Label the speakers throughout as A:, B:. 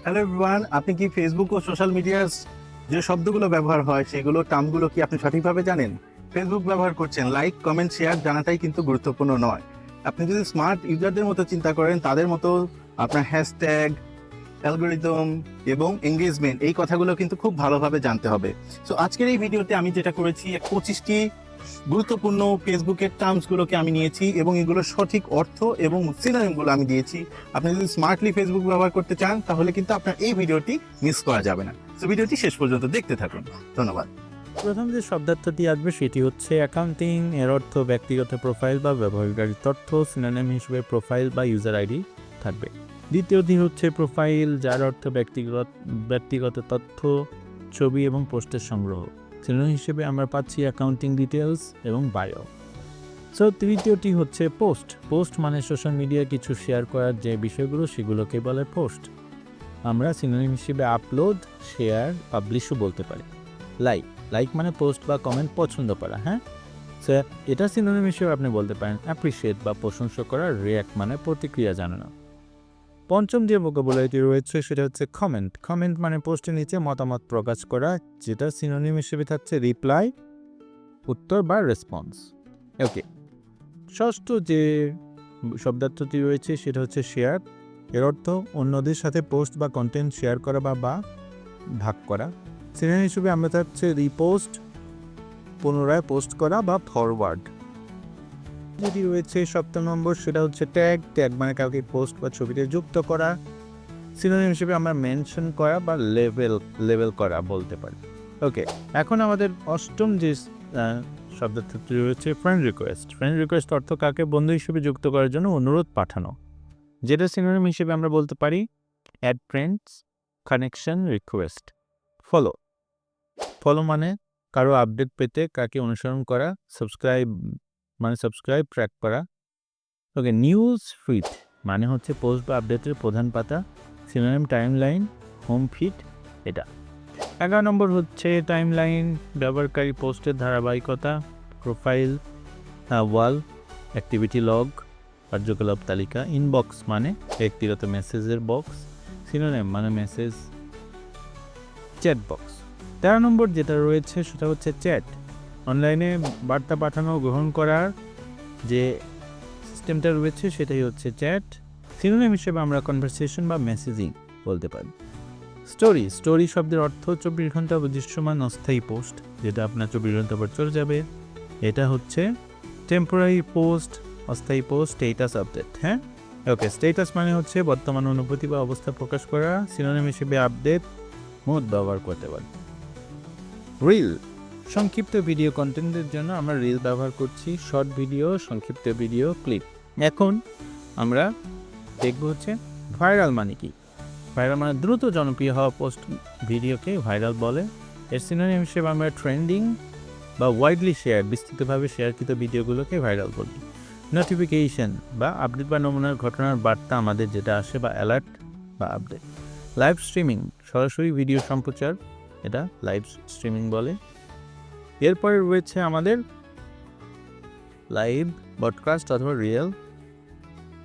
A: Hello everyone, আপনি কি Facebook ও social মিডিয়ার যে শব্দগুলো ব্যবহার হয় সেগুলো টার্মগুলো কি আপনি সঠিকভাবে জানেন? ফেসবুক ব্যবহার করছেন, লাইক, কমেন্ট, শেয়ার জানাটাই কিন্তু গুরুত্বপূর্ণ নয়। আপনি যদি স্মার্ট ইউজারদের মতো চিন্তা করেন, তাদের মতো আপনার হ্যাশট্যাগ, অ্যালগোরিদম এবং এঙ্গেজমেন্ট এই কথাগুলো কিন্তু খুব ভালোভাবে জানতে হবে। সো আজকের এই ভিডিওতে আমি যেটা করেছি 25টি গুরুত্বপূর্ণ ফেসবুকের টার্মসগুলোকে আমি নিয়েছি এবং এগুলোর সঠিক অর্থ এবং সিনোনিমগুলো আমি দিয়েছি। আপনি যদি স্মার্টলি ফেসবুক ব্যবহার করতে চান তাহলে কিন্তু আপনার এই ভিডিওটি মিস করা যাবে না। তো ভিডিওটি শেষ পর্যন্ত দেখতে থাকুন। ধন্যবাদ।
B: প্রথম যে শব্দার্থটি আসবে সেটি হচ্ছে অ্যাকাউন্টিং। এর অর্থ ব্যক্তিগত প্রোফাইল বা ব্যবহারকারীর তথ্য। সিনোনিম হিসেবে প্রোফাইল বা ইউজার আইডি থাকবে। দ্বিতীয়টি হচ্ছে প্রোফাইল, যার অর্থ ব্যক্তিগত তথ্য, ছবি এবং পোস্টের সংগ্রহ। সিনোনিম হিসেবে আমরা পাচ্ছি অ্যাকাউন্টিং ডিটেলস এবং বায়ো। সো তৃতীয়টি হচ্ছে পোস্ট। পোস্ট মানে সোশ্যাল মিডিয়ায় কিছু শেয়ার করার যে বিষয়গুলো সেগুলোকে বলে পোস্ট। আমরা সিনোনিম হিসেবে আপলোড, শেয়ার, পাবলিশও বলতে পারি। লাইক মানে পোস্ট বা কমেন্ট পছন্দ করা। হ্যাঁ, সো এটা সিনোনিম হিসেবে আপনি বলতে পারেন অ্যাপ্রিশিয়েট বা প্রশংসা করা। রিঅ্যাক্ট মানে প্রতিক্রিয়া জানানো। পঞ্চম যে ভোকাবুলারিটি রয়েছে সেটা হচ্ছে কমেন্ট। কমেন্ট মানে পোস্টের নিচে মতামত প্রকাশ করা, যেটা সিনোনিম হিসেবে থাকছে রিপ্লাই, উত্তর বা রেসপন্স। ওকে, ষষ্ঠ যে শব্দার্থটি রয়েছে সেটা হচ্ছে শেয়ার। এর অর্থ অন্যদের সাথে পোস্ট বা কন্টেন্ট শেয়ার করা বা ভাগ করা। সিনোনিম হিসেবে আমরা থাকছে রিপোস্ট, পুনরায় পোস্ট করা বা ফরওয়ার্ড। যেটি রয়েছে সপ্তম নম্বর সেটা হচ্ছে ট্যাগ মানে কাউকে পোস্ট বা ছবিতে যুক্ত করা। সিনোনিম হিসেবে আমরা মেনশন করা বা লেবেল করা বলতে পারি। ওকে, এখন আমাদের অষ্টম যে শব্দার্থটি রয়েছে ফ্রেন্ড রিকোয়েস্ট। ফ্রেন্ড রিকোয়েস্ট অর্থ কাকে বন্ধু হিসেবে যুক্ত করার জন্য অনুরোধ পাঠানো, যেটা সিনোনিম হিসেবে আমরা বলতে পারি add friends, connection, request. Follow মানে কারো আপডেট পেতে কাকে অনুসরণ করা। সাবস্ক্রাইব ট্র্যাক করা। ওকে, নিউজ ফিড মানে হচ্ছে পোস্ট বা আপডেটের প্রধান পাতা। Synonym timeline, home feed. এটা 11 নম্বর হচ্ছে টাইমলাইন, ব্যবহারকারী পোস্টের ধারাবাহিকতা। প্রোফাইল, ওয়াল, অ্যাক্টিভিটি লগ, কার্যকলাপ তালিকা। ইনবক্স মানে ব্যক্তিগত মেসেজের বক্স। সিনোনিম মানে মেসেজ, চ্যাট বক্স। 13 নম্বর যেটা রয়েছে সেটা হচ্ছে চ্যাট। অনলাইনে বার্তা পাঠানো গ্রহণ করার যে সিস্টেমটা রয়েছে সেটাই হচ্ছে চ্যাট। সিনোনিম হিসেবে আমরা কনভারসেশন বা মেসেজিং বলতে পারি। স্টোরি শব্দের অর্থ 24 ঘন্টা দৃশ্যমান অস্থায়ী পোস্ট, যেটা আপনার 24 ঘন্টা পর চলে যাবে। এটা হচ্ছে টেম্পোরারি পোস্ট, অস্থায়ী পোস্ট, স্টেটাস আপডেট। হ্যাঁ, ওকে, স্টেটাস মানে হচ্ছে বর্তমান অনুভূতি বা অবস্থা প্রকাশ করা। সিনোনিম হিসেবে আপডেট, মোড ব্যবহার করতে পারি। রিল, সংক্ষিপ্ত ভিডিও কন্টেন্টের জন্য আমরা রিল ব্যবহার করছি। শর্ট ভিডিও, সংক্ষিপ্ত ভিডিও, ক্লিপ। এখন আমরা দেখব হচ্ছে ভাইরাল মানে কি। ভাইরাল মানে দ্রুত জনপ্রিয় হওয়া পোস্ট ভিডিওকে ভাইরাল বলে। এর সিনোনিম হিসেবে আমরা ট্রেন্ডিং বা ওয়াইডলি শেয়ার, বিস্তৃতভাবে শেয়ারকৃত ভিডিওগুলোকে ভাইরাল বলি। নোটিফিকেশন বা আপডেট বা নমুনার ঘটনার বার্তা আমাদের যেটা আসে, বা অ্যালার্ট বা আপডেট। লাইভ স্ট্রিমিং, সরাসরি ভিডিও সম্প্রচার, এটা লাইভ স্ট্রিমিং বলে। এরপরে রয়েছে আমাদের লাইভ ব্রডকাস্ট অথবা রিয়েল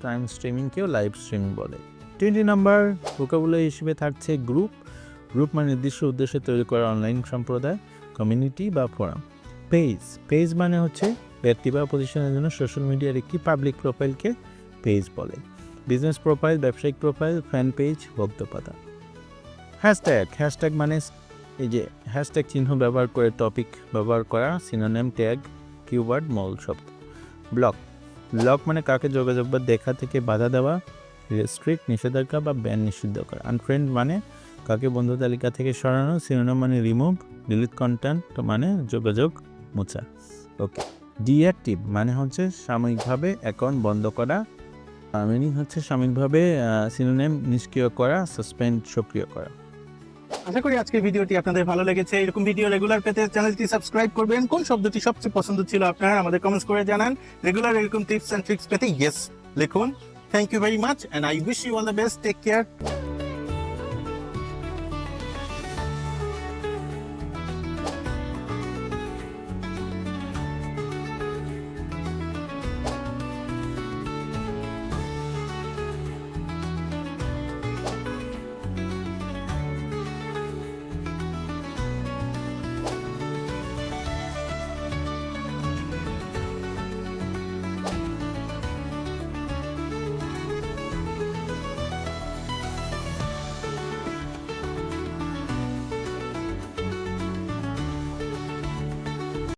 B: টাইম স্ট্রিমিংকেও লাইভ স্ট্রিমিং বলে। 20 নম্বর ভোকাবুলারি হিসেবে থাকছে গ্রুপ মানে নির্দিষ্ট উদ্দেশ্যে তৈরি করা অনলাইন সম্প্রদায়, কমিউনিটি বা ফোরাম। পেজ মানে হচ্ছে ব্যক্তি বা প্রতিষ্ঠানের জন্য সোশ্যাল মিডিয়ার একটি পাবলিক প্রোফাইলকে পেজ বলে। বিজনেস প্রোফাইল, ব্যবসায়িক প্রোফাইল, ফ্যান পেজ, বক্তপাতা। হ্যাশট্যাগ মানে এই যে হ্যাশট্যাগ চিহ্ন ব্যবহার করে টপিক ব্যবহার করা। সিনোনিম ট্যাগ, কিওয়ার্ড, মূল শব্দ। ব্লক মানে কাকে যোগাযোগ বা দেখা থেকে বাধা দেওয়া। রেস্ট্রিক্ট নিষেধাজ্ঞা বা ব্যান নিষিদ্ধ করা। আনফ্রেন্ড মানে কাকে বন্ধু তালিকা থেকে সরানো। সিনোনিম মানে রিমুভ, ডিলিট কন্টেন্ট মানে যোগাযোগ মোছা। ওকে, ডিঅ্যাক্টিভ মানে হচ্ছে সাময়িকভাবে অ্যাকাউন্ট বন্ধ করা। মিনিং হচ্ছে সাময়িকভাবে। সিনোনিম নিষ্ক্রিয় করা, সাসপেন্ড, সক্রিয় করা।
A: আশা করি আজকের ভিডিওটি আপনাদের ভালো লেগেছে। এরকম ভিডিও রেগুলার পেতে চ্যানেলটি সাবস্ক্রাইব করবেন। কোন শব্দটি সবচেয়ে পছন্দ ছিল আপনার আমাদের কমেন্টস করে জানান। রেগুলার এরকম টিপস এন্ড ট্রিক্স পেতে ইয়েস লিখুন। Thank you very much and I wish you all the best. Take care.